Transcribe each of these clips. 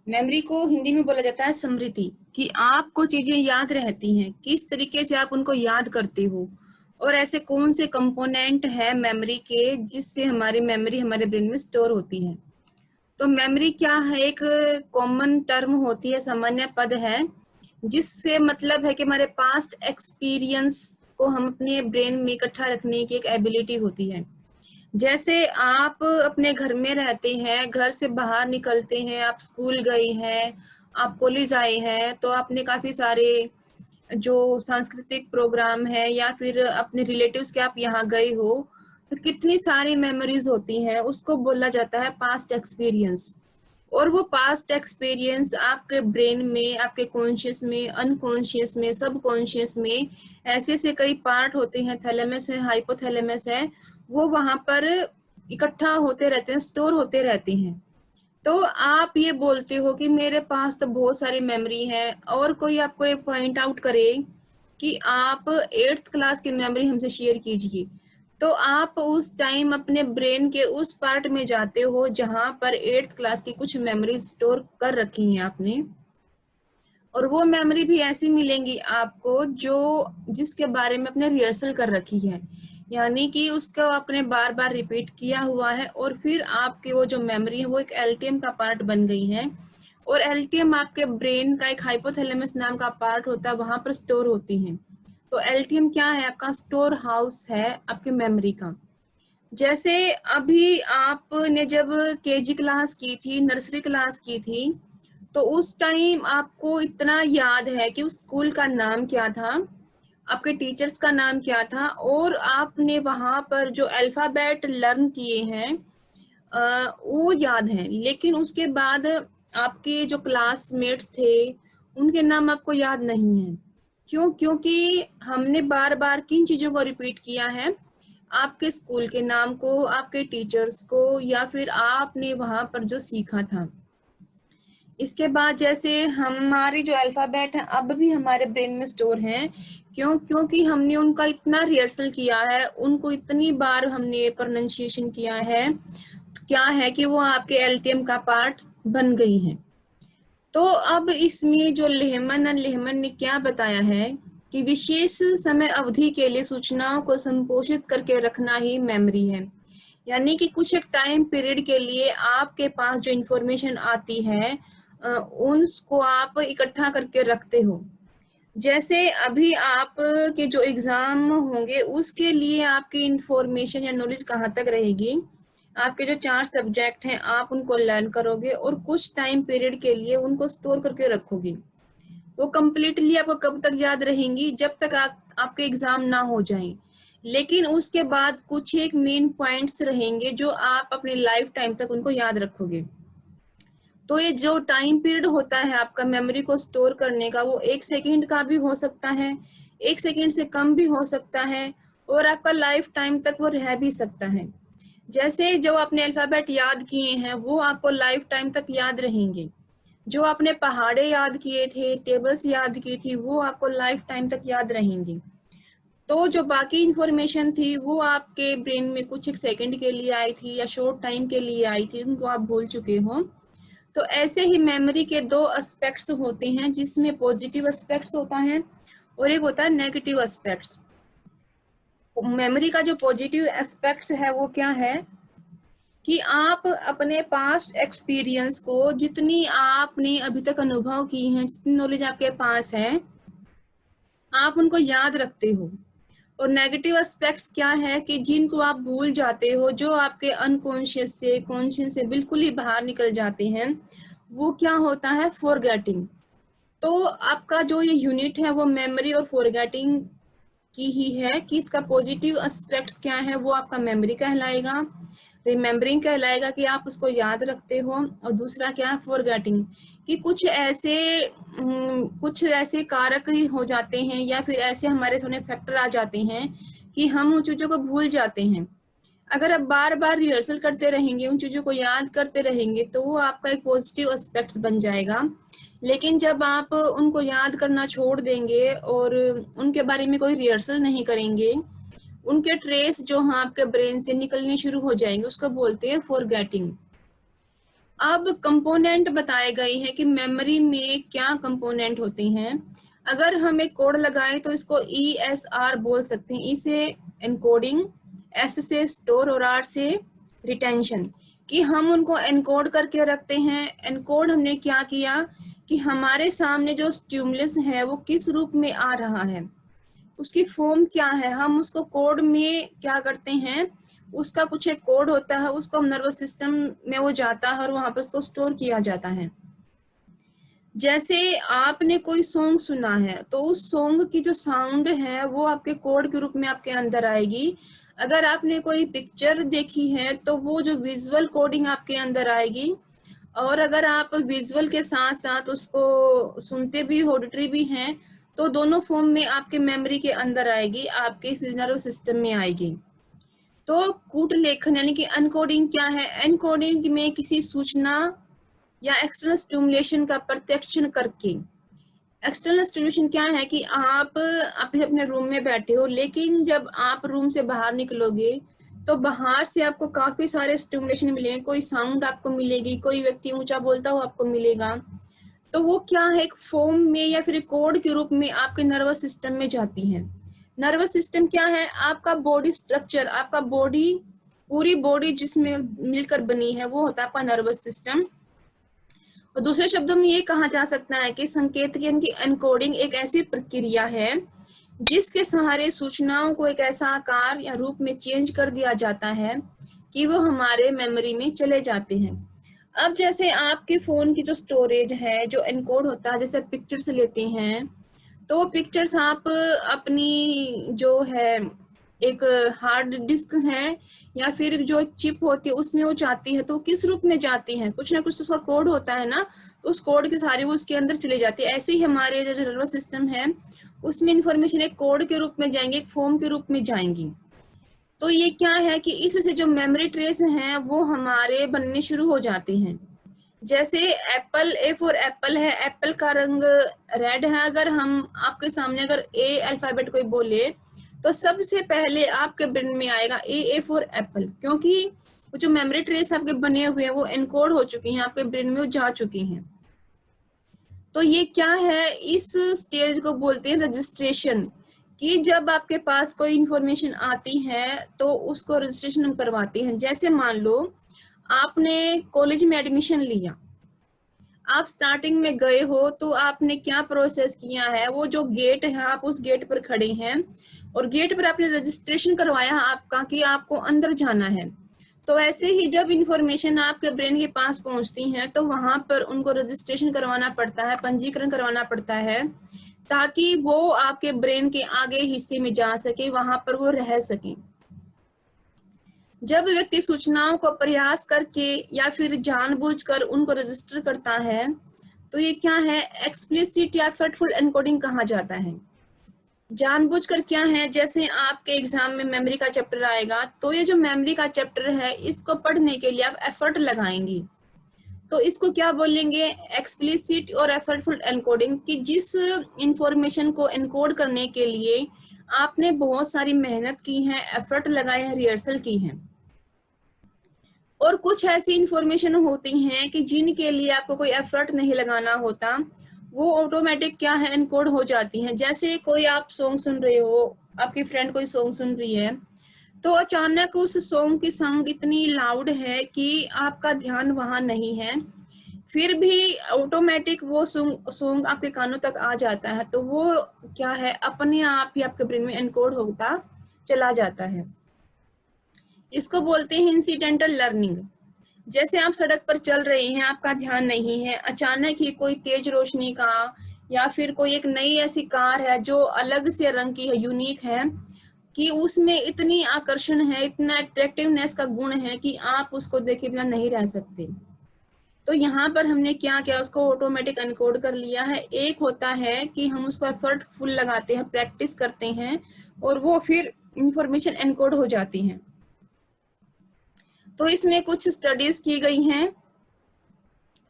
Memory को हिंदी में बोला जाता है स्मृति, कि आपको चीजें याद रहती हैं, किस तरीके से आप उनको याद करते हो और ऐसे कौन से कंपोनेंट है मेमोरी के जिससे हमारी मेमोरी हमारे ब्रेन में स्टोर होती है। तो मेमोरी क्या है, एक कॉमन टर्म होती है, सामान्य पद है, जिससे मतलब है कि हमारे पास्ट एक्सपीरियंस को हम अपने ब्रेन में इकट्ठा रखने की एक एबिलिटी होती है। जैसे आप अपने घर में रहते हैं, घर से बाहर निकलते हैं, आप स्कूल गए हैं, आप कॉलेज आए हैं, तो आपने काफी सारे जो सांस्कृतिक प्रोग्राम है या फिर अपने रिलेटिव्स के आप यहाँ गए हो, तो कितनी सारी मेमोरीज होती हैं, उसको बोला जाता है पास्ट एक्सपीरियंस। और वो पास्ट एक्सपीरियंस आपके ब्रेन में, आपके कॉन्शियस में, अनकॉन्शियस में, सब कॉन्शियस में ऐसे ऐसे कई पार्ट होते हैं, थैलेमस है, हाइपोथैलेमस है, वो वहां पर इकट्ठा होते रहते हैं, स्टोर होते रहते हैं। तो आप ये बोलते हो कि मेरे पास तो बहुत सारी मेमोरी है, और कोई आपको ये पॉइंट आउट करे कि आप 8th क्लास की मेमोरी हमसे शेयर कीजिए, तो आप उस टाइम अपने ब्रेन के उस पार्ट में जाते हो जहां पर 8th क्लास की कुछ मेमोरी स्टोर कर रखी हैं आपने, और वो मेमोरी भी ऐसी मिलेंगी आपको जो जिसके बारे में आपने रिहर्सल कर रखी है, यानी कि उसको आपने बार बार रिपीट किया हुआ है, और फिर आपके वो जो मेमोरी है वो एक एलटीएम का पार्ट बन गई है। और एलटीएम आपके ब्रेन का एक हाइपोथैलेमस नाम का पार्ट होता है, वहां पर स्टोर होती है। तो एलटीएम क्या है, आपका स्टोर हाउस है आपके मेमोरी का। जैसे अभी आपने जब केजी क्लास की थी, नर्सरी क्लास की थी, तो उस टाइम आपको इतना याद है कि उस स्कूल का नाम क्या था, आपके टीचर्स का नाम क्या था, और आपने वहां पर जो अल्फाबेट लर्न किए हैं वो याद है। लेकिन उसके बाद आपके जो क्लासमेट्स थे उनके नाम आपको याद नहीं है। क्यों? क्योंकि हमने बार बार किन चीजों को रिपीट किया है, आपके स्कूल के नाम को, आपके टीचर्स को, या फिर आपने वहां पर जो सीखा था। इसके बाद जैसे हमारी जो अल्फाबेट है अब भी हमारे ब्रेन में स्टोर हैं। क्यों? क्योंकि हमने उनका इतना रिहर्सल किया है, उनको इतनी बार हमने प्रोनाउंसिएशन किया है, तो क्या है कि वो आपके एलटीएम का पार्ट बन गई हैं। तो अब इसमें जो लेहमन ने क्या बताया है कि विशेष समय अवधि के लिए सूचनाओं को संपोषित करके रखना ही मेमोरी है। यानी कि कुछ एक टाइम पीरियड के लिए आपके पास जो इंफॉर्मेशन आती है उसको आप इकट्ठा करके रखते हो। जैसे अभी आप के जो एग्जाम होंगे उसके लिए आपकी इंफॉर्मेशन या नॉलेज कहाँ तक रहेगी, आपके जो 4 सब्जेक्ट हैं आप उनको लर्न करोगे और कुछ टाइम पीरियड के लिए उनको स्टोर करके रखोगे। वो कंप्लीटली आपको कब तक याद रहेंगी, जब तक आपके एग्जाम ना हो जाए। लेकिन उसके बाद कुछ एक मेन पॉइंट्स रहेंगे जो आप अपने लाइफ टाइम तक उनको याद रखोगे। तो ये जो टाइम पीरियड होता है आपका मेमोरी को स्टोर करने का, वो 1 सेकेंड का भी हो सकता है, 1 सेकेंड से कम भी हो सकता है, और आपका लाइफ टाइम तक वो रह भी सकता है। जैसे जो आपने अल्फाबेट याद किए हैं वो आपको लाइफ टाइम तक याद रहेंगे। जो आपने पहाड़े याद किए थे, टेबल्स याद की थी, वो आपको लाइफ टाइम तक याद रहेंगी। तो जो बाकी इंफॉर्मेशन थी वो आपके ब्रेन में कुछ एक सेकंड के लिए आई थी या शॉर्ट टाइम के लिए आई थी, उनको आप भूल चुके हो। तो ऐसे ही मेमोरी के 2 एस्पेक्ट्स होते हैं, जिसमें पॉजिटिव एस्पेक्ट्स होता है और एक होता है नेगेटिव एस्पेक्ट्स। मेमोरी का जो पॉजिटिव एस्पेक्ट्स है वो क्या है कि आप अपने पास्ट एक्सपीरियंस को, जितनी आपने अभी तक अनुभव की हैं, जितनी नॉलेज आपके पास है, आप उनको याद रखते हो। और नेगेटिव एस्पेक्ट्स क्या है कि जिनको आप भूल जाते हो, जो आपके अनकॉन्शियस से कॉन्शियस से बिल्कुल ही बाहर निकल जाते हैं, वो क्या होता है, फॉरगेटिंग। तो आपका जो ये यूनिट है वो मेमोरी और फॉरगेटिंग की ही है, कि इसका पॉजिटिव एस्पेक्ट्स क्या है, वो आपका मेमोरी कहलाएगा, रिमेम्बरिंग कहलाएगा कि आप उसको याद रखते हो, और दूसरा क्या है, फॉरगेटिंग, कि कुछ ऐसे कारक ही हो जाते हैं या फिर ऐसे हमारे सामने फैक्टर आ जाते हैं कि हम उन चीजों को भूल जाते हैं। अगर आप बार बार रिहर्सल करते रहेंगे, उन चीजों को याद करते रहेंगे, तो वो आपका एक पॉजिटिव एस्पेक्ट्स बन जाएगा। लेकिन जब आप उनको याद करना छोड़ देंगे और उनके बारे में कोई रिहर्सल नहीं करेंगे, उनके ट्रेस जो हाँ आपके ब्रेन से निकलने शुरू हो जाएंगे, उसको बोलते हैं फॉरगेटिंग। अब कंपोनेंट बताए गए हैं कि मेमोरी में क्या कंपोनेंट होते हैं। अगर हम एक कोड लगाएं तो इसको ESR बोल सकते हैं। ई से एनकोडिंग, S से स्टोर और R से रिटेंशन, कि हम उनको एनकोड करके रखते हैं। एनकोड हमने क्या किया कि हमारे सामने जो स्टिमुलस है वो किस रूप में आ रहा है, उसकी फॉर्म क्या है, हम उसको कोड में क्या करते हैं, उसका कुछ एक कोड होता है, उसको नर्वस सिस्टम में वो जाता है और वहां पर उसको स्टोर किया जाता है। जैसे आपने कोई सॉन्ग सुना है तो उस सॉन्ग की जो साउंड है वो आपके कोड के रूप में आपके अंदर आएगी। अगर आपने कोई पिक्चर देखी है तो वो जो विजुअल कोडिंग आपके अंदर आएगी। और अगर आप विजुअल के साथ साथ उसको सुनते भी, ऑडिटरी भी हैं, तो दोनों फॉर्म में आपके मेमोरी के अंदर आएगी, आपके नर्वस सिस्टम में आएगी। तो कूट लेखन यानी कि अनकोडिंग क्या है? एनकोडिंग में किसी सूचना या एक्सटर्नल स्टिमुलेशन का प्रत्यक्षण करके। एक्सटर्नल स्टिमुलेशन क्या है कि आप अभी अपने रूम में बैठे हो, लेकिन जब आप रूम से बाहर निकलोगे तो बाहर से आपको काफी सारे स्टिमुलेशन मिलेंगे, कोई साउंड आपको मिलेगी, कोई व्यक्ति ऊंचा बोलता हुआ आपको मिलेगा। तो वो क्या है, एक फॉर्म में या फिर कोड के रूप में आपके नर्वस सिस्टम में जाती है। नर्वस सिस्टम क्या है? आपका बॉडी स्ट्रक्चर, आपका बॉडी, पूरी बॉडी जिसमें मिलकर बनी है वो होता है आपका नर्वस सिस्टम। और दूसरे शब्दों में ये कहा जा सकता है कि संकेत की एनकोडिंग एक ऐसी प्रक्रिया है जिसके सहारे सूचनाओं को एक ऐसा आकार या रूप में चेंज कर दिया जाता है कि वो हमारे मेमोरी में चले जाते हैं। अब जैसे आपके फोन की जो स्टोरेज है, जो एनकोड होता है, जैसे पिक्चर्स लेते हैं तो पिक्चर्स आप अपनी जो है एक हार्ड डिस्क है या फिर जो एक चिप होती है उसमें वो जाती है, तो किस रूप में जाती है? कुछ ना कुछ तो उसका कोड होता है ना, तो उस कोड के सारे वो उसके अंदर चले जाती है। ऐसे ही हमारे जो नर्वस सिस्टम है उसमें इंफॉर्मेशन एक कोड के रूप में जाएंगे, एक फॉर्म के रूप में जाएंगी। तो ये क्या है कि इससे जो मेमोरी ट्रेस हैं वो हमारे बनने शुरू हो जाते हैं। जैसे एप्पल, ए फॉर एप्पल है, एप्पल का रंग रेड है। अगर हम आपके सामने अगर ए अल्फाबेट कोई बोले तो सबसे पहले आपके ब्रेन में आएगा ए फॉर एप्पल, क्योंकि वो जो मेमोरी ट्रेस आपके बने हुए हैं वो एनकोड हो चुकी हैं, आपके ब्रेन में वो जा चुकी हैं। तो ये क्या है, इस स्टेज को बोलते हैं रजिस्ट्रेशन, कि जब आपके पास कोई इंफॉर्मेशन आती है तो उसको रजिस्ट्रेशन हम करवाते हैं। जैसे मान लो आपने कॉलेज में एडमिशन लिया, आप स्टार्टिंग में गए हो तो आपने क्या प्रोसेस किया है, वो जो गेट है आप उस गेट पर खड़े हैं और गेट पर आपने रजिस्ट्रेशन करवाया आपका कि आपको अंदर जाना है। तो ऐसे ही जब इंफॉर्मेशन आपके ब्रेन के पास पहुंचती है तो वहां पर उनको रजिस्ट्रेशन करवाना पड़ता है, पंजीकरण करवाना पड़ता है, ताकि वो आपके ब्रेन के आगे हिस्से में जा सके, वहां पर वो रह सके। जब व्यक्ति सूचनाओं को प्रयास करके या फिर जानबूझकर उनको रजिस्टर करता है तो ये क्या है, एक्सप्लिसिट या एफर्टफुल एनकोडिंग कहा जाता है। जानबूझकर क्या है, जैसे आपके एग्जाम में मेमोरी का चैप्टर आएगा तो ये जो मेमोरी का चैप्टर है इसको पढ़ने के लिए आप एफर्ट लगाएंगी, तो इसको क्या बोलेंगे, एक्सप्लिसिट और एफर्टफुल एनकोडिंग, कि जिस इंफॉर्मेशन को एनकोड करने के लिए आपने बहुत सारी मेहनत की है, एफर्ट लगाए हैं, रिहर्सल की है। और कुछ ऐसी इंफॉर्मेशन होती हैं कि जिनके लिए आपको कोई एफर्ट नहीं लगाना होता, वो ऑटोमेटिक क्या है, एनकोड हो जाती हैं। जैसे कोई आप सॉन्ग सुन रहे हो, आपकी फ्रेंड कोई सॉन्ग सुन रही है तो अचानक उस सॉन्ग की साउंड इतनी लाउड है कि आपका ध्यान वहां नहीं है, फिर भी ऑटोमेटिक वो सॉन्ग आपके कानों तक आ जाता है, तो वो क्या है, अपने आप ही आपके ब्रेन में एनकोड होता चला जाता है। इसको बोलते हैं इंसिडेंटल लर्निंग। जैसे आप सड़क पर चल रहे हैं, आपका ध्यान नहीं है, अचानक ही कोई तेज रोशनी का या फिर कोई एक नई ऐसी कार है जो अलग से रंग की है, यूनिक है, कि उसमें इतनी आकर्षण है, इतना अट्रैक्टिवनेस का गुण है कि आप उसको देखे बिना नहीं रह सकते। तो यहाँ पर हमने क्या किया, उसको ऑटोमेटिक एनकोड कर लिया है। एक होता है कि हम उसको एफर्टफुल लगाते हैं, प्रैक्टिस करते हैं और वो फिर इंफॉर्मेशन एनकोड हो जाती है। तो इसमें कुछ स्टडीज की गई हैं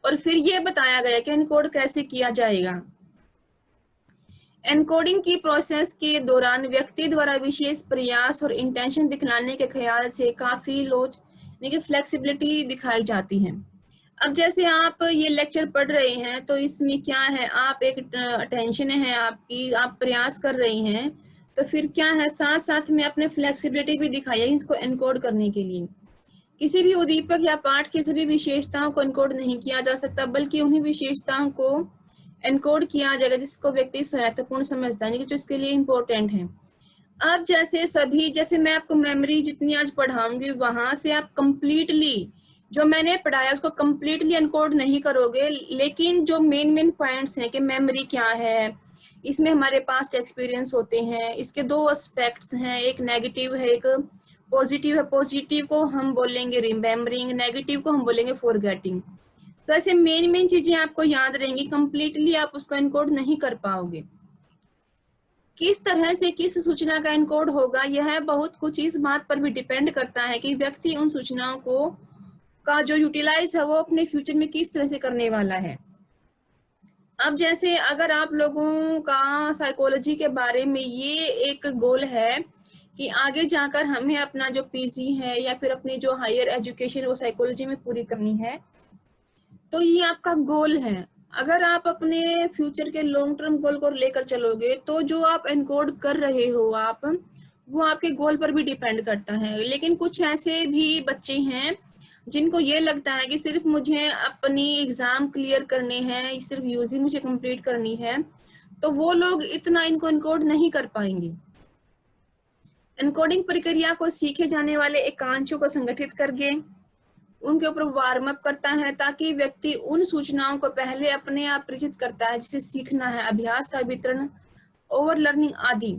और फिर ये बताया गया कि एनकोड कैसे किया जाएगा। एनकोडिंग की प्रोसेस के दौरान व्यक्ति द्वारा विशेष प्रयास और इंटेंशन दिखलाने के ख्याल से काफी लोच यानी कि फ्लेक्सिबिलिटी दिखाई जाती है। अब जैसे आप ये लेक्चर पढ़ रहे हैं तो इसमें क्या है, आप एक अटेंशन है आपकी, आप प्रयास कर रही हैं, तो फिर क्या है, साथ साथ में अपने फ्लेक्सिबिलिटी भी दिखाइए इसको एनकोड करने के लिए। किसी भी उद्दीपक या पाठ की सभी विशेषताओं को एनकोड नहीं किया जा सकता, बल्कि उन्हीं विशेषताओं को एनकोड किया जाएगा जिसको व्यक्ति महत्वपूर्ण समझता है, जो इसके लिए इम्पोर्टेंट है। अब जैसे मैं आपको मेमोरी जितनी आज पढ़ाऊंगी वहां से आप कंप्लीटली जो मैंने पढ़ाया उसको कंप्लीटली एनकोड नहीं करोगे, लेकिन जो मेन पॉइंट्स हैं कि मेमोरी क्या है, इसमें हमारे पास्ट एक्सपीरियंस होते हैं, इसके दो एस्पेक्ट्स हैं, एक नेगेटिव है एक पॉजिटिव है। पॉजिटिव को हम बोलेंगे रिमेम्बरिंग, नेगेटिव को हम बोलेंगे फॉरगेटिंग। तो ऐसे मेन चीजें आपको याद रहेंगी, कंप्लीटली आप उसको एनकोड नहीं कर पाओगे। किस तरह से किस सूचना का एनकोड होगा, यह बहुत कुछ इस बात पर भी डिपेंड करता है कि व्यक्ति उन सूचनाओं को का जो यूटिलाइज है वो अपने फ्यूचर में किस तरह से करने वाला है। अब जैसे अगर आप लोगों का साइकोलॉजी के बारे में ये एक गोल है कि आगे जाकर हमें अपना जो पीजी है या फिर अपनी जो हायर एजुकेशन वो साइकोलॉजी में पूरी करनी है, तो ये आपका गोल है। अगर आप अपने फ्यूचर के लॉन्ग टर्म गोल को लेकर चलोगे तो जो आप एनकोड कर रहे हो आप, वो आपके गोल पर भी डिपेंड करता है। लेकिन कुछ ऐसे भी बच्चे हैं जिनको ये लगता है कि सिर्फ मुझे अपनी एग्जाम क्लियर करने हैं, सिर्फ यूजी मुझे कंप्लीट करनी है, तो वो लोग इतना इनको एनकोड नहीं कर पाएंगे। एनकोडिंग प्रक्रिया को सीखे जाने वाले एकांशों को संगठित करके उनके ऊपर वार्म अप करता है, ताकि व्यक्ति उन सूचनाओं को पहले अपने आप परिचित करता है जिसे सीखना है, अभ्यास का वितरण, ओवर लर्निंग आदि।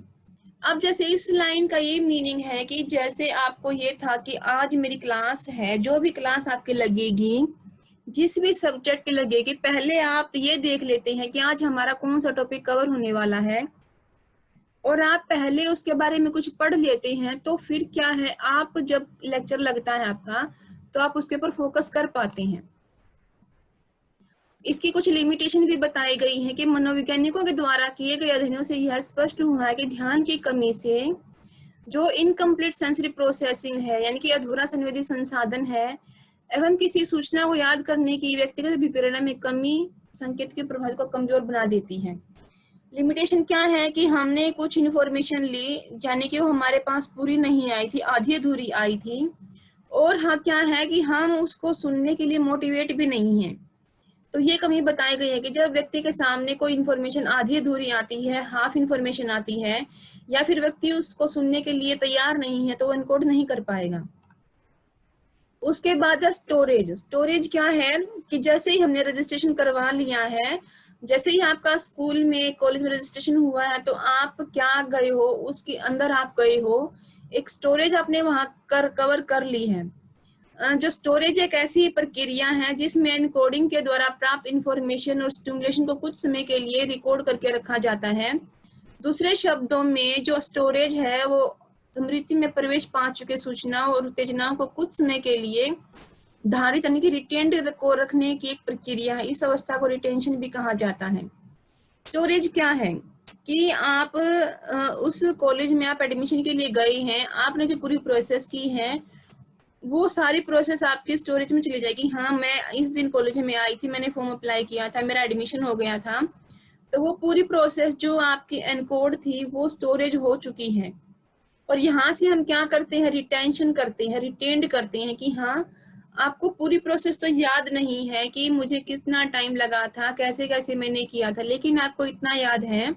अब जैसे इस लाइन का ये मीनिंग है कि जैसे आपको ये था कि आज मेरी क्लास है, जो भी क्लास आपकी लगेगी, जिस भी सब्जेक्ट की लगेगी, पहले आप ये देख लेते हैं कि आज हमारा कौन सा टॉपिक कवर होने वाला है, और आप पहले उसके बारे में कुछ पढ़ लेते हैं, तो फिर क्या है, आप जब लेक्चर लगता है आपका तो आप उसके ऊपर फोकस कर पाते हैं। इसकी कुछ लिमिटेशन भी बताई गई है कि मनोवैज्ञानिकों के द्वारा किए गए अध्ययनों से यह स्पष्ट हुआ है कि ध्यान की कमी से जो इनकम्प्लीट सेंसरी प्रोसेसिंग है, यानी कि अधूरा संवेदी संसाधन है, एवं किसी सूचना को याद करने की व्यक्तिगत अभिप्रेरणा में कमी संकेत के प्रभाव को कमजोर बना देती है। लिमिटेशन क्या है कि हमने कुछ इन्फॉर्मेशन ली, यानी कि वो हमारे पास पूरी नहीं आई थी, आधी अधूरी आई थी, और हाँ क्या है कि हम उसको सुनने के लिए मोटिवेट भी नहीं है। तो ये कमी बताई गई है कि जब व्यक्ति के सामने कोई इन्फॉर्मेशन आधी अधूरी आती है, हाफ इन्फॉर्मेशन आती है, या फिर व्यक्ति उसको सुनने के लिए तैयार नहीं है, तो वो एनकोड नहीं कर पाएगा। उसके बाद स्टोरेज। स्टोरेज क्या है कि जैसे ही हमने रजिस्ट्रेशन करवा लिया है, जैसे ही आपका स्कूल में कॉलेज में रजिस्ट्रेशन हुआ है, तो आप क्या गए हो, उसके अंदर आप गए हो, एक स्टोरेज आपने वहां कवर कर ली है। जो स्टोरेज एक ऐसी प्रक्रिया है जिसमें एनकोडिंग के द्वारा प्राप्त इंफॉर्मेशन और स्टिमुलेशन को कुछ समय के लिए रिकॉर्ड करके रखा जाता है। दूसरे शब्दों में जो स्टोरेज है वो स्मृति में प्रवेश पा चुके सूचनाओं और उत्तेजनाओं को कुछ समय के लिए धारित यानी कि रिटेंड को रखने की एक प्रक्रिया है। इस अवस्था को रिटेंशन भी कहा जाता है। स्टोरेज क्या है कि आप उस कॉलेज में आप एडमिशन के लिए गए हैं, आपने जो पूरी प्रोसेस की है वो सारी प्रोसेस आपकी स्टोरेज में चली जाएगी। हाँ, मैं इस दिन कॉलेज में आई थी, मैंने फॉर्म अप्लाई किया था, मेरा एडमिशन हो गया था, तो वो पूरी प्रोसेस जो आपकी एनकोड थी वो स्टोरेज हो चुकी है। और यहाँ से हम क्या करते हैं, रिटेंशन करते हैं, रिटेंड करते हैं कि हाँ आपको पूरी प्रोसेस तो याद नहीं है कि मुझे कितना टाइम लगा था, कैसे कैसे मैंने किया था, लेकिन आपको इतना याद है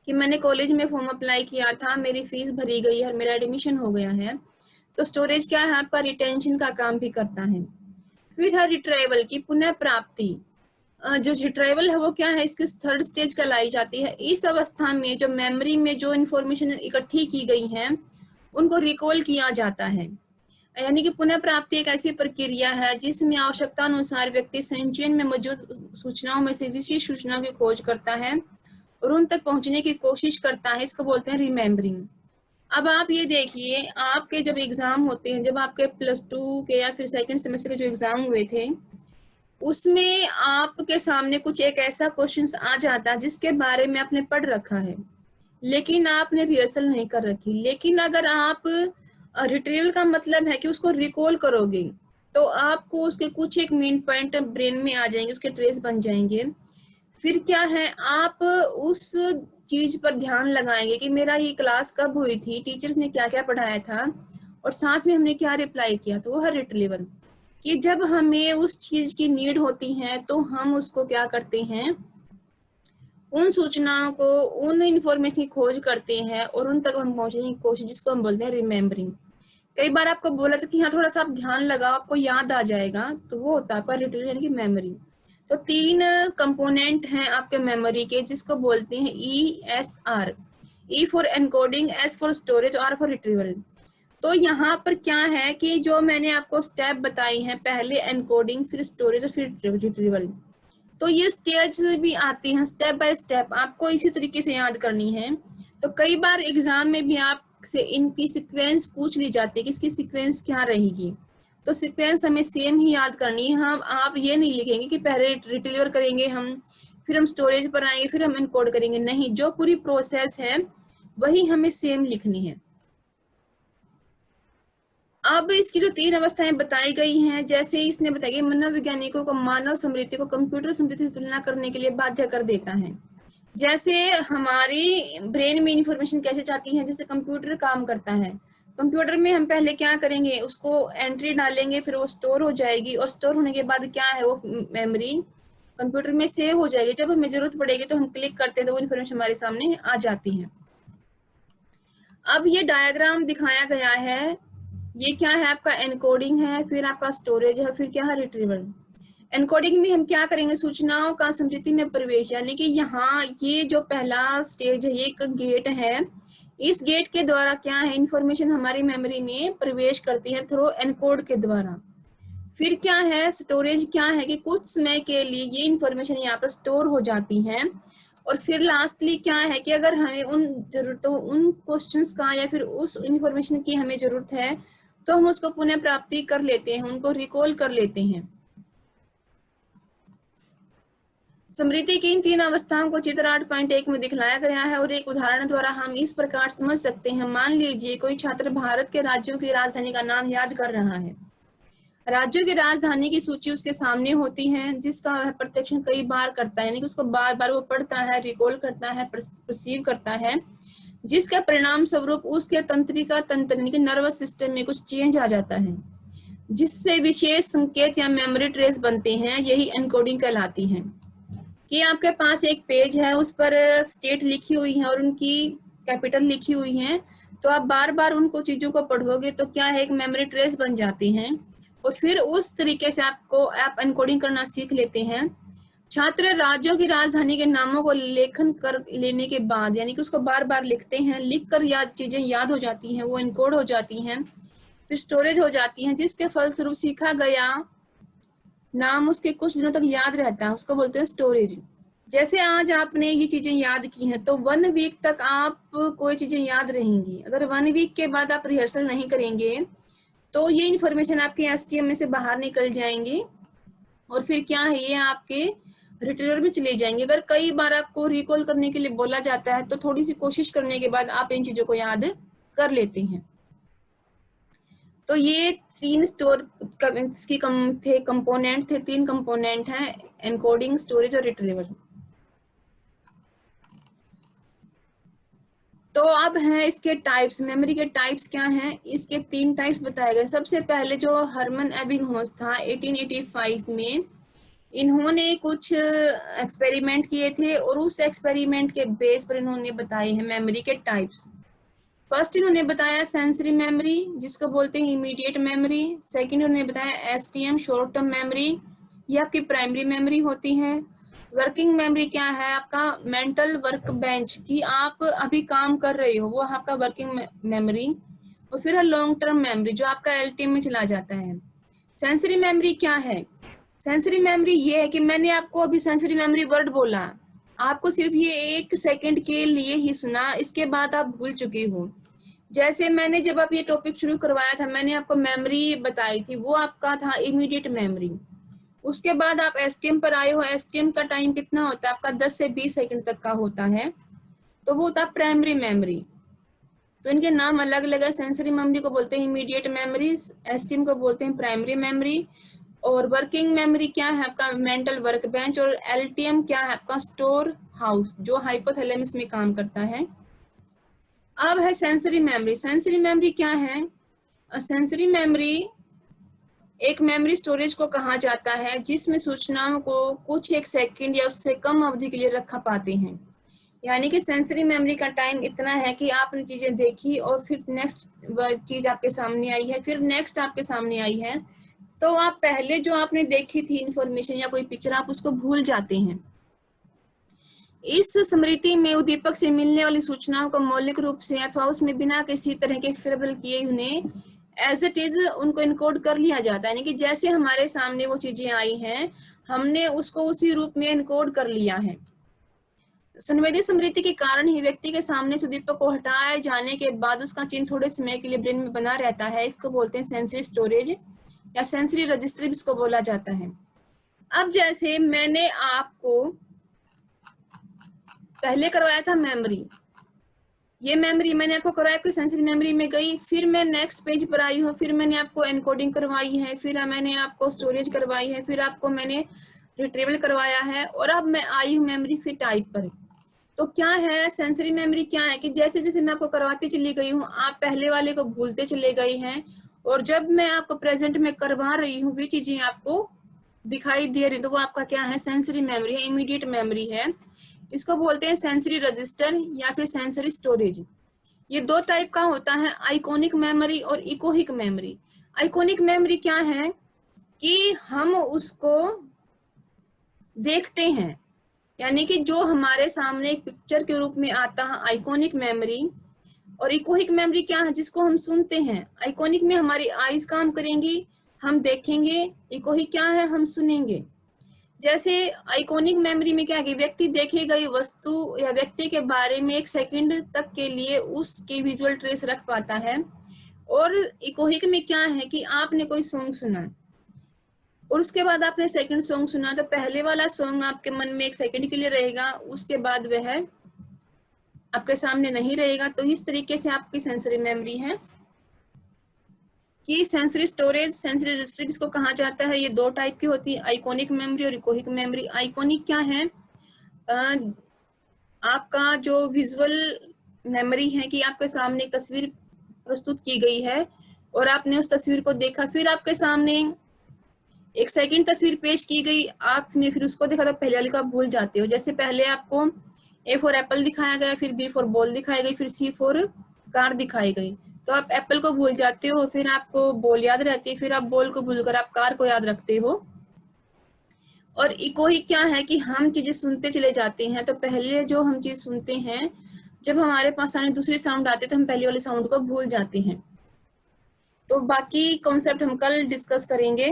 कि मैंने कॉलेज में फॉर्म अप्लाई किया था, मेरी फीस भरी गई है, मेरा एडमिशन हो गया है। तो स्टोरेज क्या है, आपका रिटेंशन का काम भी करता है। फिर है रिट्राइवल की पुनः प्राप्ति। जो रिट्राइवल है वो क्या है, इसकी थर्ड स्टेज कहलाई जाती है। इस अवस्था में जो मेमोरी में जो इन्फॉर्मेशन इकट्ठी की गई है उनको रिकॉल किया जाता है। यानी कि पुनः प्राप्ति एक ऐसी प्रक्रिया है जिसमें आवश्यकता अनुसार व्यक्ति संचयन में मौजूद सूचनाओं में से विशेष सूचनाओं की खोज करता है और उन तक पहुंचने की कोशिश करता है। इसको बोलते हैं रिमेम्बरिंग। अब आप ये देखिए, आपके जब एग्जाम होते हैं, जब आपके +2 के या फिर सेकंड सेमेस्टर के जो एग्जाम हुए थे, उसमें आपके सामने कुछ एक ऐसा क्वेश्चन आ जाता है जिसके बारे में आपने पढ़ रखा है लेकिन आपने रिहर्सल नहीं कर रखी। लेकिन अगर आप रिट्रीवल का मतलब है कि उसको रिकॉल करोगे, तो आपको उसके कुछ एक मेन पॉइंट ब्रेन में आ जाएंगे, उसके ट्रेस बन जाएंगे। फिर क्या है, आप उस चीज पर ध्यान लगाएंगे कि मेरा ये क्लास कब हुई थी, टीचर्स ने क्या क्या पढ़ाया था, और साथ में हमने क्या रिप्लाई किया। तो वो हर रिट्रीवल कि जब हमें उस चीज की नीड होती है तो हम उसको क्या करते हैं, उन सूचनाओं को, उन इंफॉर्मेशन की खोज करते हैं और उन तक हम पहुंचने की कोशिश, जिसको हम बोलते हैं रिमेम्बरिंग। कई बार आपको बोला था कि हाँ थोड़ा सा आप ध्यान लगाओ आपको याद आ जाएगा, तो वो होता है आपका रिटेल यानी कि मेमोरी। तो 3 कंपोनेंट हैं आपके मेमोरी के, जिसको बोलते हैं ESR। E for encoding, S for storage, R for retrieval. तो यहाँ पर क्या है कि जो मैंने आपको स्टेप बताई हैं, पहले एनकोडिंग, फिर स्टोरेज और फिर रिट्रीवल, तो ये स्टेज भी आती हैं स्टेप बाय स्टेप, आपको इसी तरीके से याद करनी है। तो कई बार एग्जाम में भी आपसे इनकी सीक्वेंस पूछ ली जाती है कि इसकी सीक्वेंस क्या रहेगी। तो सीक्वेंस हमें सेम ही याद करनी है। हम आप ये नहीं लिखेंगे कि पहले रिट्रीवर करेंगे हम, फिर हम स्टोरेज पर आएंगे, फिर हम एनकोड करेंगे, नहीं, जो पूरी प्रोसेस है वही हमें सेम लिखनी है। अब इसकी जो 3 अवस्थाएं बताई गई हैं, जैसे इसने बताया कि मनोवैज्ञानिकों को मानव स्मृति को कंप्यूटर स्मृति से तुलना करने के लिए बाध्य कर देता है। जैसे हमारी ब्रेन में इंफॉर्मेशन कैसे जाती है, जैसे कंप्यूटर काम करता है, कंप्यूटर में हम पहले क्या करेंगे, उसको एंट्री डालेंगे, फिर वो स्टोर हो जाएगी, और स्टोर होने के बाद क्या है, वो मेमोरी कंप्यूटर में सेव हो जाएगी। जब हमें जरूरत पड़ेगी तो हम क्लिक करते हैं तो वो इन्फॉर्मेशन हमारे सामने आ जाती है। अब ये डायग्राम दिखाया गया है, ये क्या है, आपका एनकोडिंग है, फिर आपका स्टोरेज है, फिर क्या है, रिट्रीवल। एनकोडिंग में हम क्या करेंगे, सूचनाओं का स्मृति में प्रवेश, यानी कि यहाँ ये जो पहला स्टेज है, ये एक गेट है, इस गेट के द्वारा क्या है, इंफॉर्मेशन हमारी मेमोरी में प्रवेश करती है थ्रू एनकोड के द्वारा। फिर क्या है, स्टोरेज क्या है कि कुछ समय के लिए ये इंफॉर्मेशन यहाँ पर स्टोर हो जाती है। और फिर लास्टली क्या है कि अगर हमें उन जरूरतों, उन क्वेश्चंस का या फिर उस इंफॉर्मेशन की हमें जरूरत है, तो हम उसको पुनः प्राप्ति कर लेते हैं, उनको रिकॉल कर लेते हैं। स्मृति की इन 3 अवस्थाओं को चित्र 8.1 में दिखलाया गया है, और एक उदाहरण द्वारा हम इस प्रकार समझ सकते हैं। मान लीजिए कोई छात्र भारत के राज्यों की राजधानी का नाम याद कर रहा है। राज्यों की राजधानी की सूची उसके सामने होती है, जिसका वह प्रत्यक्ष कई बार करता है, यानी कि उसको बार बार वो पढ़ता है, रिकॉल करता है, परसीव करता है, जिसके परिणाम स्वरूप उसके तंत्रिका तंत्र यानी कि नर्वस सिस्टम में कुछ चेंज आ जाता है, जिससे विशेष संकेत या मेमोरी ट्रेस बनते हैं। यही एनकोडिंग कहलाती है। कि आपके पास एक पेज है, उस पर स्टेट लिखी हुई है और उनकी कैपिटल लिखी हुई है, तो आप बार बार उनको चीजों को पढ़ोगे तो क्या है, एक मेमोरी ट्रेस बन जाती है, और फिर उस तरीके से आप एनकोडिंग करना सीख लेते हैं। छात्र राज्यों की राजधानी के नामों को लेखन कर लेने के बाद, यानी कि उसको बार बार लिखते हैं, लिख कर चीजें याद हो जाती हैं, वो एनकोड हो जाती हैं, फिर स्टोरेज हो जाती हैं, जिसके फलस्वरूप सीखा गया नाम उसके कुछ दिनों तक याद रहता है, उसको बोलते हैं स्टोरेज। जैसे आज आपने ये चीजें याद की हैं, तो 1 वीक तक आप कोई चीजें याद रहेंगी। अगर 1 वीक के बाद आप रिहर्सल नहीं करेंगे तो ये इन्फॉर्मेशन आपके एसटीएम में से बाहर निकल जाएंगी, और फिर क्या है, ये आपके रिट्रीवर में चले जाएंगे। अगर कई बार आपको रिकॉल करने के लिए बोला जाता है तो थोड़ी सी कोशिश करने के बाद आप इन चीजों को याद कर लेते हैं। तो ये 3 स्टोर इसकी कंपोनेंट थे, 3 कंपोनेंट हैं, एनकोडिंग, स्टोरेज और रिट्रीवर। तो अब है इसके टाइप्स, मेमोरी के टाइप्स क्या हैं, इसके 3 टाइप्स बताए गए। सबसे पहले जो हरमन एबिंगहॉस था 1885 में, इन्होंने कुछ एक्सपेरिमेंट किए थे, और उस एक्सपेरिमेंट के बेस पर इन्होंने बताए हैं मेमोरी के टाइप्स। फर्स्ट इन्होंने बताया सेंसरी मेमोरी, जिसको बोलते हैं इमीडिएट मेमोरी। सेकंड इन्होंने बताया एसटीएम, शॉर्ट टर्म मेमोरी, ये आपकी प्राइमरी मेमोरी होती है। वर्किंग मेमोरी क्या है, आपका मेंटल वर्क बेंच की आप अभी काम कर रहे हो, वो आपका वर्किंग मेमोरी। और फिर है लॉन्ग टर्म मेमोरी, जो आपका एलटीएम में चला जाता है। सेंसरी मेमोरी क्या है, सेंसरी मेमोरी ये है कि मैंने आपको अभी सेंसरी मेमोरी वर्ड बोला, आपको सिर्फ ये 1 सेकंड के लिए ही सुना, इसके बाद आप भूल चुके हो। जैसे मैंने जब आप ये टॉपिक शुरू करवाया था, मैंने आपको मेमोरी बताई थी, वो आपका था इमीडिएट मेमोरी। उसके बाद आप एसटीएम पर आए हो, एसटीएम का टाइम कितना होता है आपका, 10 से 20 सेकंड तक का होता है, तो वो होता है प्राइमरी मेमोरी। तो इनके नाम अलग अलग है। सेंसरी मेमोरी को बोलते हैं इमीडिएट मेमोरी, एसटीएम को बोलते हैं प्राइमरी मेमोरी, और वर्किंग मेमोरी क्या है आपका मेंटल वर्क बेंच, और एलटीएम क्या है आपका स्टोर हाउस जो हाइपोथैलेमस में काम करता है। अब है सेंसरी मेमोरी। सेंसरी मेमोरी क्या है? सेंसरी मेमोरी एक मेमोरी स्टोरेज को कहा जाता है जिसमें सूचनाओं को कुछ एक सेकंड या उससे कम अवधि के लिए रखा पाते हैं। यानी कि सेंसरी मेमोरी का टाइम इतना है कि आपने चीजें देखी और फिर नेक्स्ट चीज आपके सामने आई है, फिर नेक्स्ट आपके सामने आई है, तो आप पहले जो आपने देखी थी इंफॉर्मेशन या कोई पिक्चर आप उसको भूल जाते हैं। इस स्मृति में उद्दीपक से मिलने वाली सूचनाओं को मौलिक रूप से अथवा उसमें बिना किसी तरह के फेरबदल किए उन्हें एज इट इज उनको इनकोड कर लिया जाता है। यानी कि जैसे हमारे सामने वो चीजें आई हैं हमने उसको उसी रूप में इनकोड कर लिया है। संवेदी स्मृति के कारण ही व्यक्ति के सामने से उद्दीपक को हटाए जाने के बाद उसका चिन्ह थोड़े समय के लिए ब्रेन में बना रहता है। इसको बोलते हैं सेंसरी स्टोरेज या सेंसरी रजिस्टर इसको बोला जाता है। अब जैसे मैंने आपको पहले करवाया था मेमोरी, ये मेमोरी मैंने आपको करवाया, आपकी सेंसरी मेमोरी में गई, फिर मैं नेक्स्ट पेज पर आई हूँ, फिर मैंने आपको एनकोडिंग करवाई है, फिर मैंने आपको स्टोरेज करवाई है, फिर आपको मैंने रिट्रीवल करवाया है, और अब मैं आई हूँ मेमोरी से टाइप पर। तो क्या है सेंसरी मेमोरी? क्या है कि जैसे जैसे मैं आपको करवाती चली गई हूँ आप पहले वाले को भूलते चले गए हैं, और जब मैं आपको प्रेजेंट में करवा रही हूँ वे चीजें आपको दिखाई दे रही, तो वो आपका क्या है? सेंसरी मेमोरी है, इमीडिएट मेमोरी है। इसको बोलते हैं सेंसरी रजिस्टर या फिर सेंसरी स्टोरेज। ये दो टाइप का होता है, आइकॉनिक मेमोरी और इकोहिक मेमोरी। आइकॉनिक मेमोरी क्या है कि हम उसको देखते हैं, यानी कि जो हमारे सामने एक पिक्चर के रूप में आता है आइकॉनिक मेमोरी। और इकोहिक मेमोरी क्या है? जिसको हम सुनते हैं। आइकॉनिक में हमारी आईज काम करेंगी, हम देखेंगे। इकोहिक क्या है? हम सुनेंगे। जैसे आइकॉनिक मेमोरी में क्या है कि व्यक्ति देखे गई वस्तु या व्यक्ति के बारे में एक सेकंड तक के लिए उसकी विजुअल ट्रेस रख पाता है। और इकोहिक में क्या है कि आपने कोई सॉन्ग सुना और उसके बाद आपने सेकंड सॉन्ग सुना, तो पहले वाला सॉन्ग आपके मन में एक सेकंड के लिए रहेगा, उसके बाद वह आपके सामने नहीं रहेगा। तो इस तरीके से आपकी सेंसरी मेमोरी है कि सेंसरी स्टोरेज, सेंसरी रजिस्टर किसको कहा जाता है? ये दो टाइप की होती है, आइकॉनिक मेमोरी और इकोहिक मेमोरी। आइकॉनिक क्या है? आपका जो विजुअल मेमोरी है कि आपके सामने एक तस्वीर प्रस्तुत की गई है और आपने उस तस्वीर को देखा, फिर आपके सामने एक सेकंड तस्वीर पेश की गई, आपने फिर उसको देखा, तो पहले वाले को आप भूल जाते हो। जैसे पहले आपको ए फॉर एप्पल दिखाया गया, फिर बी फॉर बॉल दिखाई गई, फिर सी फॉर कार दिखाई गई, तो आप एप्पल को भूल जाते हो, फिर आपको बॉल याद रहती है, फिर आप बॉल को भूलकर आप कार को याद रखते हो। और इकोहिक क्या है कि हम चीजें सुनते चले जाते हैं, तो पहले जो हम चीज सुनते हैं जब हमारे पास सामने दूसरी साउंड आते तो हम पहले वाले साउंड को भूल जाते हैं। तो बाकी कॉन्सेप्ट हम कल डिस्कस करेंगे।